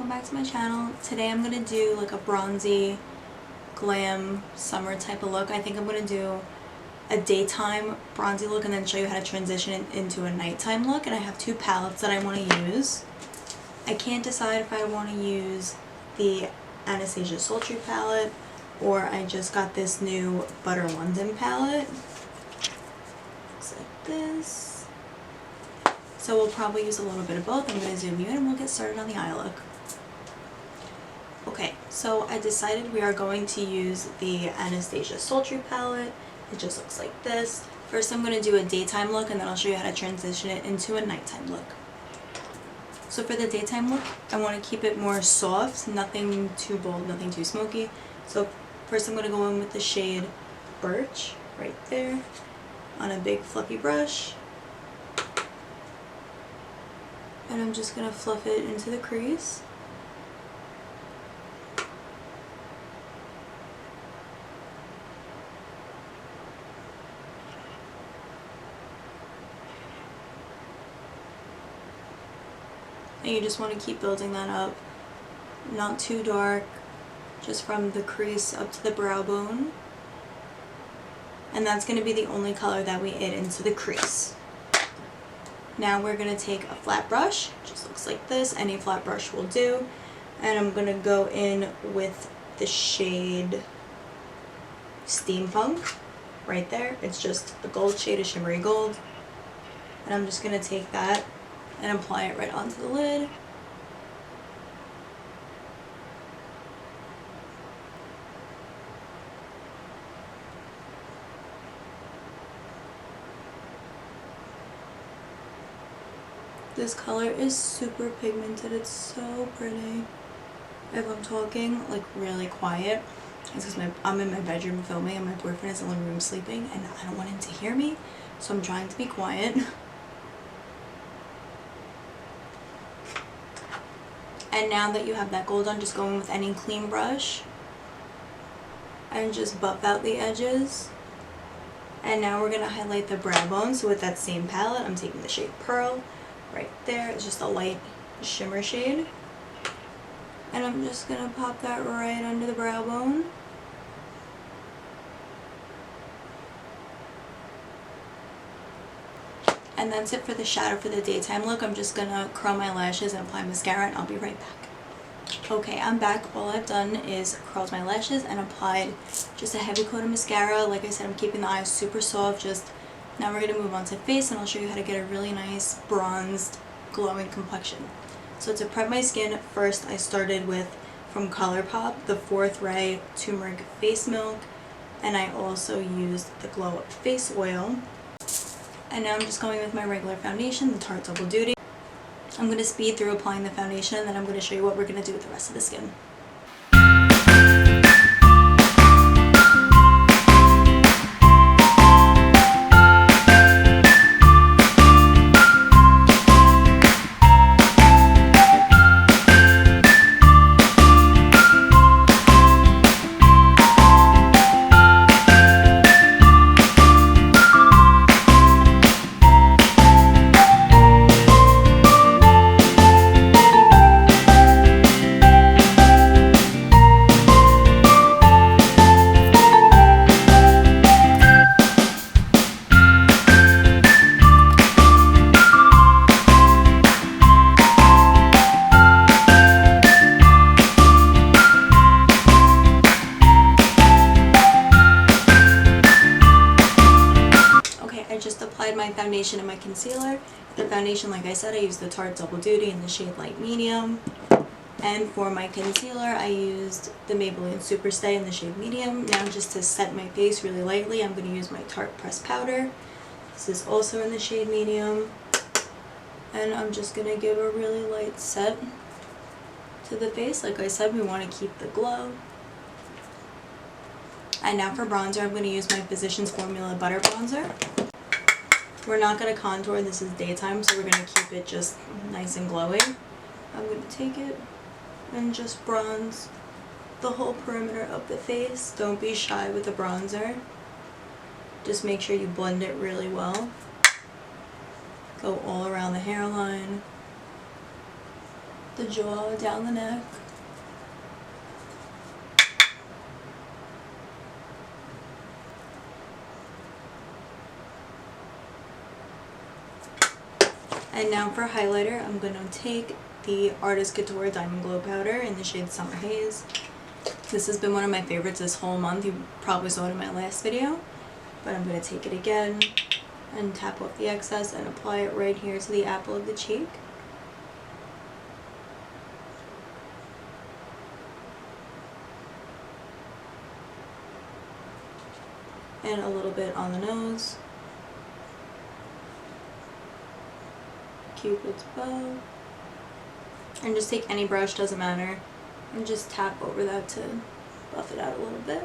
welcome back to my channel. Today I'm going to do like a bronzy, glam, summer type of look. I think I'm going to do a daytime bronzy look and then show you how to transition it into a nighttime look. And I have two palettes that I want to use. I can't decide if I want to use the Anastasia Sultry palette or I just got this new Butter London palette. Looks like this. So we'll probably use a little bit of both. I'm going to zoom you in and we'll get started on the eye look. Okay, so I decided we are going to use the Anastasia Sultry palette. It just looks like this. First I'm going to do a daytime look and then I'll show you how to transition it into a nighttime look. So for the daytime look, I want to keep it more soft, nothing too bold, nothing too smoky. So first I'm going to go in with the shade Birch right there on a big fluffy brush. And I'm just going to fluff it into the crease. And you just want to keep building that up. Not too dark, just from the crease up to the brow bone. And that's going to be the only color that we add into the crease. Now we're going to take a flat brush, just looks like this, any flat brush will do, and I'm going to go in with the shade Steampunk right there. It's just a gold shade, a shimmery gold, and I'm just going to take that and apply it right onto the lid. This color is super pigmented, it's so pretty. If I'm talking like really quiet, it's because I'm in my bedroom filming and my boyfriend is in the living room sleeping and I don't want him to hear me, so I'm trying to be quiet. And now that you have that gold on, just go in with any clean brush and just buff out the edges. And now we're going to highlight the brow bone, so with that same palette, I'm taking the shade Pearl. Right there, it's just a light shimmer shade. And I'm just going to pop that right under the brow bone. And that's it for the shadow for the daytime look. I'm just going to curl my lashes and apply mascara and I'll be right back. Okay, I'm back. All I've done is curled my lashes and applied just a heavy coat of mascara. Like I said, I'm keeping the eyes super soft. Now we're going to move on to face and I'll show you how to get a really nice bronzed glowing complexion. So to prep my skin, first I started with, from ColourPop, the 4th Ray Turmeric Face Milk, and I also used the Glow Up Face Oil. And now I'm just going with my regular foundation, the Tarte Double Duty. I'm going to speed through applying the foundation and then I'm going to show you what we're going to do with the rest of the skin. My foundation and my concealer. The foundation, like I said, I used the Tarte Double Duty in the shade Light Medium. And for my concealer, I used the Maybelline Superstay in the shade Medium. Now just to set my face really lightly, I'm going to use my Tarte Pressed Powder. This is also in the shade Medium. And I'm just going to give a really light set to the face. Like I said, we want to keep the glow. And now for bronzer, I'm going to use my Physicians Formula Butter Bronzer. We're not going to contour, this is daytime, so we're going to keep it just nice and glowing. I'm going to take it and just bronze the whole perimeter of the face. Don't be shy with the bronzer. Just make sure you blend it really well. Go all around the hairline. the jaw, down the neck. And now for highlighter, I'm going to take the Artist Couture Diamond Glow Powder in the shade Summer Haze. This has been one of my favorites this whole month. You probably saw it in my last video. But I'm going to take it again and tap off the excess and apply it right here to the apple of the cheek. And a little bit on the nose. Cupid's bow. And just take any brush, doesn't matter, and just tap over that to buff it out a little bit.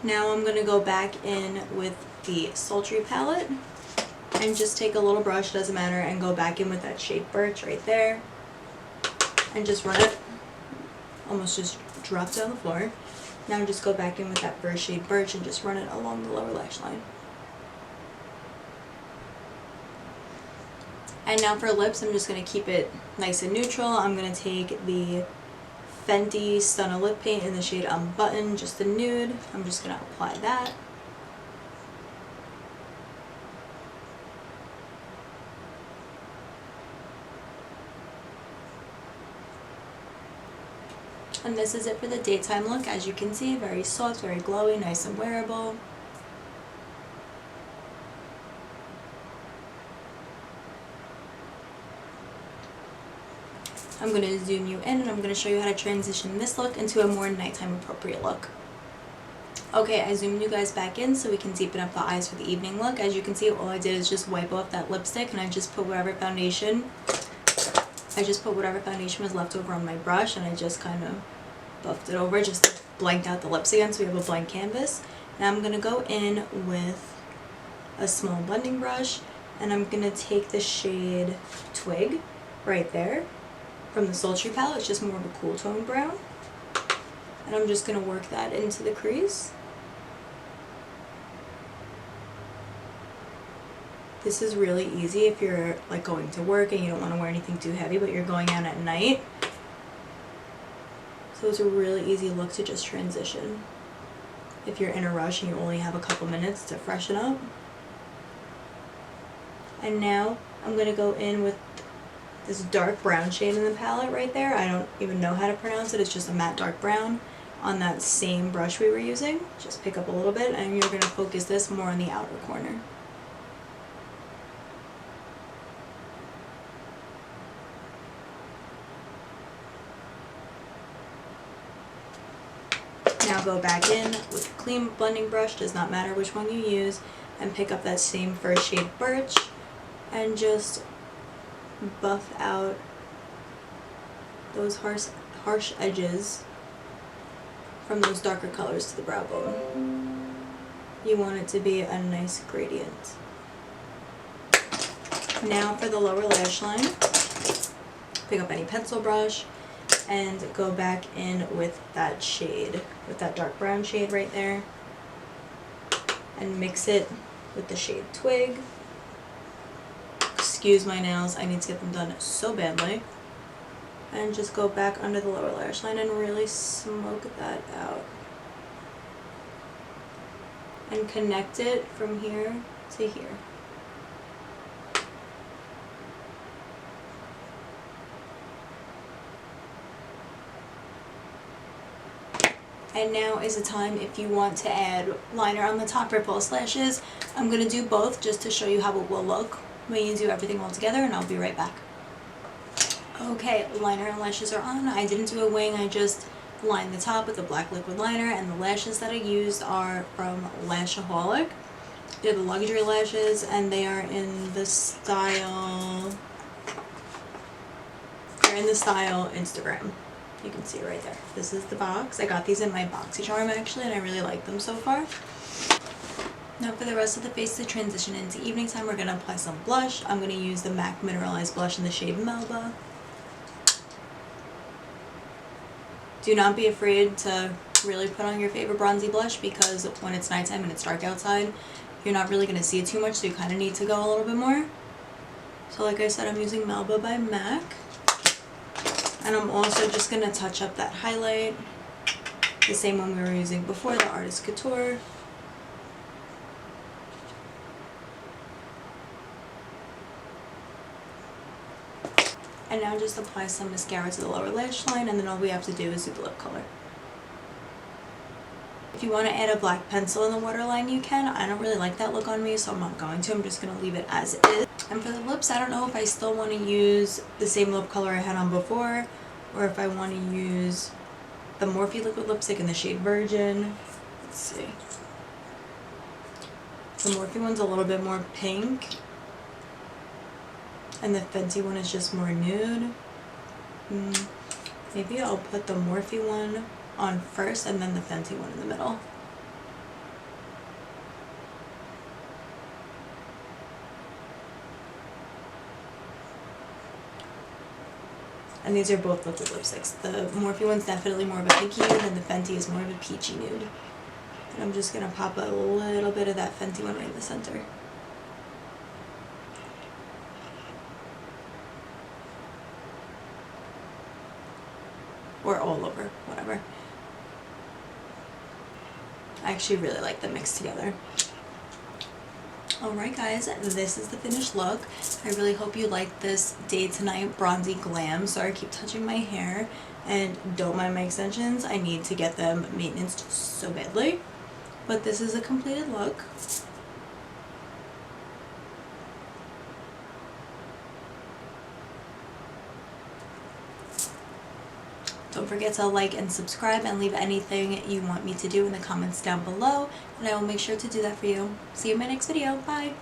Now I'm going to go back in with the Sultry palette and just take a little brush, doesn't matter, and go back in with that shade Birch right there and just run it, almost just drop down the floor. Now just go back in with that first shade Birch and just run it along the lower lash line. And now for lips, I'm just going to keep it nice and neutral. I'm going to take the Fenty Stunna lip paint in the shade Unbutton, just a nude. I'm just going to apply that. And this is it for the daytime look. As you can see, very soft, very glowy, nice and wearable. I'm going to zoom you in and I'm going to show you how to transition this look into a more nighttime appropriate look. Okay, I zoomed you guys back in so we can deepen up the eyes for the evening look. As you can see, all I did is just wipe off that lipstick and I just put whatever foundation was left over on my brush and I just kind of buffed it over, just blanked out the lips again so we have a blank canvas. Now I'm going to go in with a small blending brush and I'm going to take the shade Twig right there from the Sultry palette. It's just more of a cool tone brown. And I'm just going to work that into the crease. This is really easy if you're like going to work and you don't want to wear anything too heavy, but you're going out at night. So it's a really easy look to just transition if you're in a rush and you only have a couple minutes to freshen up. And now I'm going to go in with this dark brown shade in the palette right there. I don't even know how to pronounce it. It's just a matte dark brown on that same brush we were using. Just pick up a little bit and you're going to focus this more on the outer corner. Now go back in with a clean blending brush, does not matter which one you use, and pick up that same first shade Birch and just buff out those harsh edges from those darker colors to the brow bone. You want it to be a nice gradient. Now for the lower lash line, pick up any pencil brush and go back in with that shade, with that dark brown shade right there, and mix it with the shade Twig. Excuse my nails, I need to get them done so badly. And just go back under the lower lash line and really smoke that out. And connect it from here to here. And now is the time if you want to add liner on the top or false lashes. I'm going to do both just to show you how it will look when you do everything all together, and I'll be right back. Okay, liner and lashes are on. I didn't do a wing, I just lined the top with the black liquid liner, and the lashes that I used are from Lashaholic. They're the luxury lashes, and they are in the style, Instagram. You can see it right there. This is the box. I got these in my BoxyCharm actually, and I really like them so far. Now for the rest of the face to transition into evening time, we're going to apply some blush. I'm going to use the MAC Mineralized blush in the shade Melba. Do not be afraid to really put on your favorite bronzy blush, because when it's nighttime and it's dark outside, you're not really going to see it too much, so you kind of need to go a little bit more. So like I said, I'm using Melba by MAC. And I'm also just going to touch up that highlight. The same one we were using before, the Artist Couture. And now just apply some mascara to the lower lash line, and then all we have to do is do the lip color. If you want to add a black pencil in the waterline, you can. I don't really like that look on me, so I'm not going to. I'm just going to leave it as it is. And for the lips, I don't know if I still want to use the same lip color I had on before, or if I want to use the Morphe liquid lipstick in the shade Virgin. Let's see. The Morphe one's a little bit more pink, and the Fenty one is just more nude. Maybe I'll put the Morphe one on first and then the Fenty one in the middle. And these are both liquid lipsticks. The Morphe one's definitely more of a pinky nude, and the Fenty is more of a peachy nude. And I'm just going to pop a little bit of that Fenty one right in the center. Or all over, whatever. I actually really like them mixed together. Alright guys, this is the finished look. I really hope you like this Day to Night Bronzy Glam. Sorry I keep touching my hair, and don't mind my extensions. I need to get them maintenanced so badly. But this is a completed look. Don't forget to like and subscribe, and leave anything you want me to do in the comments down below, and I will make sure to do that for you. See you in my next video. Bye!